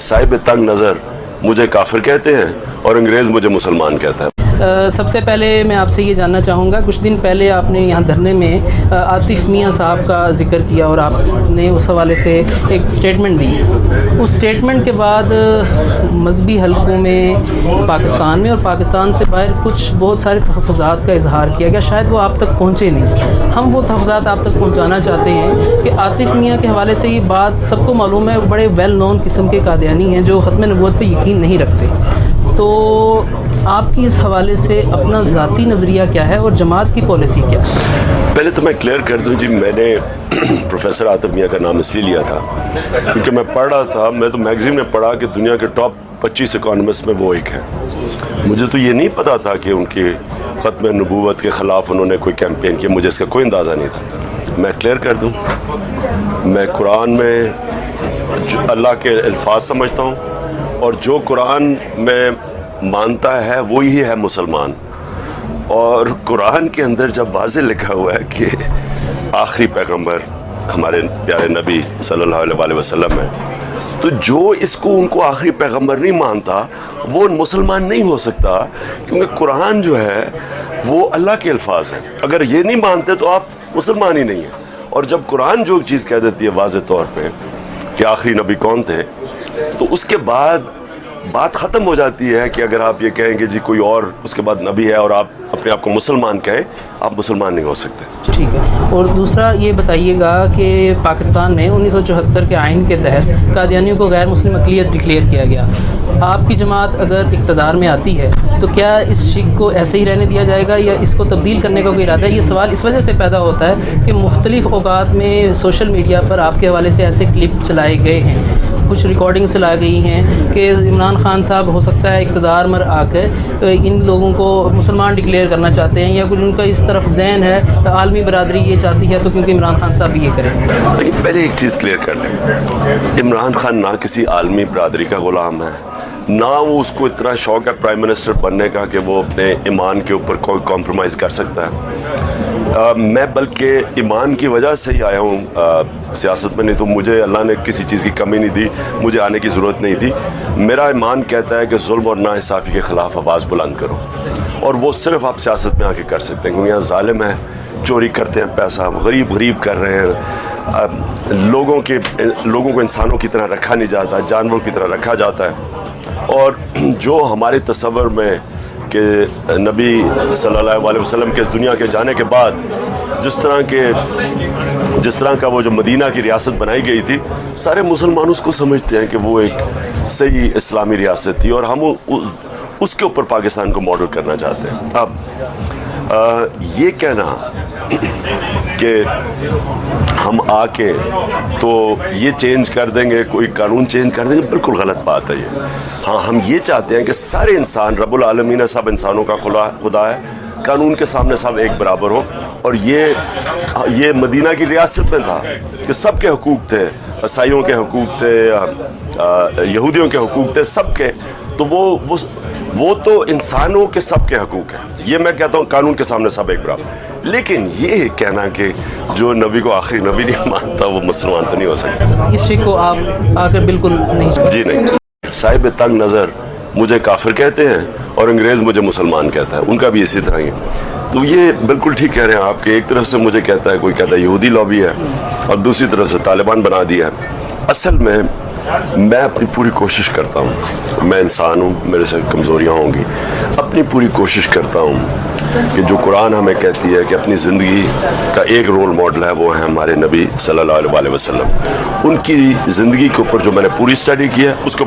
साहिब तंग नज़र मुझे काफिर कहते हैं और अंग्रेज़ मुझे मुसलमान कहता है। सबसे पहले मैं आपसे ये जानना चाहूँगा, कुछ दिन पहले आपने यहाँ धरने में आतिफ मियाँ साहब का जिक्र किया और आपने उस हवाले से एक स्टेटमेंट दी। उस स्टेटमेंट के बाद मजहबी हलकों में पाकिस्तान में और पाकिस्तान से बाहर कुछ बहुत सारे तहफ़्फ़ुज़ात का इजहार किया गया, शायद वो आप तक पहुँचे नहीं। हम वो तहफ़्फ़ुज़ात आप तक पहुँचाना चाहते हैं कि आतिफ मियाँ के हवाले से ये बात सबको मालूम है, बड़े वेल नोन किस्म के कादियानी हैं जो ख़त्म नबूवत पे यकीन नहीं रखते। तो आपकी इस हवाले से अपना ज़ाती नज़रिया क्या है और जमात की पॉलिसी क्या है? पहले तो मैं क्लियर कर दूं जी, मैंने प्रोफेसर आतिफ मियाँ का नाम इसलिए लिया था क्योंकि मैं पढ़ रहा था, मैं तो मैगज़ीन में पढ़ा कि दुनिया के टॉप 25 इकोनॉमिस्ट में वो एक है। मुझे तो ये नहीं पता था कि उनकी ख़त्म नबूवत के ख़िलाफ़ उन्होंने कोई कैंपेन किया, मुझे इसका कोई अंदाज़ा नहीं था। मैं क्लियर कर दूं, मैं कुरान में जो अल्लाह के अल्फाज समझता हूँ और जो कुरान में मानता है वही है मुसलमान। और कुरान के अंदर जब वाज़े लिखा हुआ है कि आखिरी पैगंबर हमारे प्यारे नबी सल्लल्लाहु अलैहि वसल्लम है, तो जो इसको उनको आखिरी पैगंबर नहीं मानता वो मुसलमान नहीं हो सकता, क्योंकि कुरान जो है वो अल्लाह के अल्फाज हैं। अगर ये नहीं मानते तो आप मुसलमान ही नहीं हैं। और जब कुरान जो चीज़ कह देती है वाज़े तौर पे कि आखिरी नबी कौन थे, तो उसके बाद बात ख़त्म हो जाती है कि अगर आप ये कहेंगे जी कोई और उसके बाद नबी है और आप अपने आप को मुसलमान कहें, आप मुसलमान नहीं हो सकते। ठीक है। और दूसरा ये बताइएगा कि पाकिस्तान में 1974 के आइन के तहत कादियानियों को गैर मुस्लिम अक़लियत डिक्लेयर किया गया। आपकी जमात अगर इक़्तिदार में आती है तो क्या इस शिक को ऐसे ही रहने दिया जाएगा या इसको तब्दील करने का कोई इरादा है? ये सवाल इस वजह से पैदा होता है कि मुख्तलिफ़ औक़ात में सोशल मीडिया पर आपके हवाले से ऐसे क्लिप चलाए गए हैं, कुछ रिकॉर्डिंग्स चलाई गई हैं कि इमरान खान साहब हो सकता है इक़्तिदार में आकर इन लोगों को मुसलमान डिक्लेयर करना चाहते हैं, या कुछ उनका इस तरफ ज़हन है आलमी बरादरी ये चाहती है तो क्योंकि इमरान खान साहब भी ये करें। लेकिन पहले एक चीज़ क्लियर कर लें, इमरान खान ना किसी आलमी बरादरी का ग़ुलाम है, ना वो उसको इतना शौक़ है प्राइम मिनिस्टर बनने का कि वो अपने ईमान के ऊपर कोई कॉम्प्रोमाइज़ कर सकता है। मैं बल्कि ईमान की वजह से ही आया हूँ सियासत में, नहीं तो मुझे अल्लाह ने किसी चीज़ की कमी नहीं दी, मुझे आने की ज़रूरत नहीं थी। मेरा ईमान कहता है कि जुल्म और नाइंसाफ़ी के ख़िलाफ़ आवाज़ बुलंद करो, और वो सिर्फ़ आप सियासत में आके कर सकते हैं, क्योंकि यहाँ ज़ालिम है, चोरी करते हैं पैसा, गरीब कर रहे हैं, लोगों को इंसानों की तरह रखा नहीं जाता, जानवरों की तरह रखा जाता है। और जो हमारे तस्वर में कि नबी सल्लल्लाहु अलैहि वसल्लम के इस दुनिया के जाने के बाद जिस तरह का वो जो मदीना की रियासत बनाई गई थी, सारे मुसलमान उसको समझते हैं कि वो एक सही इस्लामी रियासत थी, और हम उसके ऊपर पाकिस्तान को मॉडल करना चाहते हैं। अब ये कहना कि हम आके तो ये चेंज कर देंगे, कोई कानून चेंज कर देंगे, बिल्कुल गलत बात है ये। हाँ, हम ये चाहते हैं कि सारे इंसान, रब्बुल आलमीन सब इंसानों का खुदा है, कानून के सामने सब एक बराबर हो। और ये मदीना की रियासत में था कि सबके हुकूक थे, ईसाइयों के हुकूक थे, यहूदियों के हुकूक थे, सबके। तो वो तो इंसानों के सबके हकूक़ हैं, ये मैं कहता हूँ कानून के सामने सब एक बराबर। लेकिन ये कहना कि जो नबी को आखिरी नबी नहीं मानता वो मुसलमान तो नहीं हो सकता। इस शिक को आप आकर बिल्कुल नहीं? जी नहीं। साहिब तंग नज़र मुझे काफिर कहते हैं और अंग्रेज़ मुझे मुसलमान कहता है, उनका भी इसी तरह ही। तो ये बिल्कुल ठीक कह रहे हैं आप कि एक तरफ से मुझे कहता है, कोई कहता है यहूदी लॉबी है, और दूसरी तरफ से तालिबान बना दिया है। असल में मैं अपनी पूरी कोशिश करता हूँ, मैं इंसान हूँ, मेरे से कमज़ोरियाँ होंगी, अपनी पूरी कोशिश करता हूँ कि जो कुरान हमें कहती है कि अपनी ज़िंदगी का एक रोल मॉडल है वो है हमारे नबी सल्लल्लाहु अलैहि वसल्लम, उनकी ज़िंदगी के ऊपर जो मैंने पूरी स्टडी की है उसको